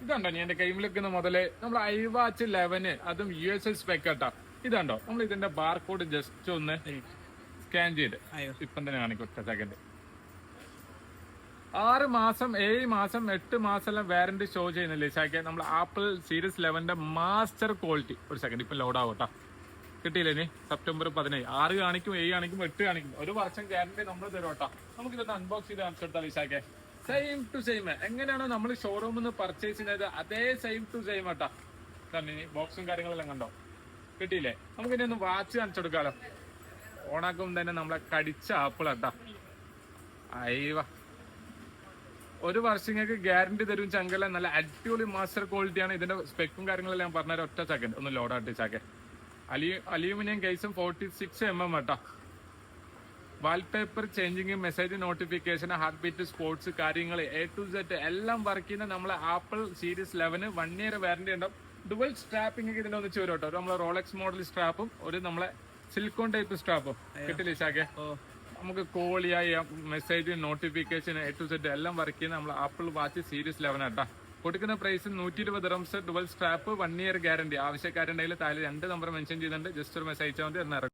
ഇതുണ്ടോ ഞാൻ എന്റെ കൈമിൽ വെക്കുന്ന മുതല് നമ്മൾ iWatch 11 അതും USL സ്പെക് കേട്ടോ. ഇതുണ്ടോ നമ്മൾ ഇതിന്റെ ബാർകോഡ് ജസ്റ്റ് ഒന്ന് സ്കാൻ ചെയ്ത് ഇപ്പം തന്നെ കാണിക്കും സെക്കൻഡ്. 6 മാസം 7 മാസം 8 മാസം എല്ലാം വാറന്റി ഷോ ചെയ്യുന്നില്ലേ ഷാക്കെ. നമ്മൾ ആപ്പിൾ സീരീസ് 11 മാസ്റ്റർ ക്വാളിറ്റി. ഒരു സെക്കൻഡ് ഇപ്പൊ ലോഡ് ആവട്ടോ. കിട്ടിയില്ലേ ഇനി സെപ്റ്റംബർ 17 6 കാണിക്കും 7 കാണിക്കും 8 കാണിക്കും. 1 വർഷം ഗ്യാരണ്ടി നമ്മൾ തരും കേട്ടോ. നമുക്ക് ഇതൊന്ന് അൺബോക്സ് ചെയ്ത് കാണിച്ചെടുത്താൽ ഷാക്കെ. സെയിം ടു സെയിം എങ്ങനെയാണോ നമ്മൾ ഷോറൂമിൽ നിന്ന് പർച്ചേസ് ചെയ്യുന്നത് അതേ സെയിം ടു സെയിം കേട്ടോ. ഇനി ബോക്സും കാര്യങ്ങളെല്ലാം കണ്ടോ. കിട്ടിയില്ലേ. നമുക്ക് ഇനി ഒന്ന് വാച്ച് കാണിച്ചെടുക്കാലോ. ഓണാക്കുമ്പോൾ തന്നെ നമ്മളെ കടിച്ച ആപ്പിൾ കേട്ടോ. അയ്യവ 1 വർഷങ്ങൾക്ക് ഗ്യാരണ്ടി തരും ചങ്കല. നല്ല അടിപൊളി മാസ്റ്റർ ക്വാളിറ്റിയാണ്. ഇതിന്റെ സ്പെക്കും കാര്യങ്ങളെല്ലാം ഞാൻ പറഞ്ഞ ഒറ്റ സെക്കൻഡ് ഒന്ന് ലോഡ് ആട്ടി ചാക്കെ. അലൂമിനിയം കേസും 46 mm കേട്ടോ. Wallpaper changing, message notification, heart beat, sports കാര്യങ്ങൾ A to Z എല്ലാം വർക്ക് ചെയ്യുന്ന നമ്മളെ ആപ്പിൾ സീരീസ് 11 1 year വാറന്റി ഉണ്ടാവും. ഡുവൽ സ്ട്രാപ്പിംഗ് ഇതിന്റെ ഒന്നിച്ച് വരും കേട്ടോ. നമ്മളെ റോളക്സ് മോഡൽ സ്ട്രാപ്പും ഒരു നമ്മളെ സിലിക്കോൺ ടൈപ്പ് സ്ട്രാപ്പും കിട്ടില്ലേ ചാക്കെ. നമുക്ക് കോൾ ചെയ്യാം, message notification A to Z എല്ലാം വർക്ക് ചെയ്യുന്ന നമ്മൾ ആപ്പിൾ വാച്ച് സീരീസ് 11 കേട്ടോ. കൊടുക്കുന്ന price 120 dirhams. Dual strap 1 year guarantee. ആവശ്യക്കാരുണ്ടെങ്കിൽ താഴെ 2 നമ്പർ മെൻഷൻ ചെയ്തിട്ടുണ്ട്. ജസ്റ്റ് ഒരു മെസ്സേജ് അയച്ചാൽ മതി.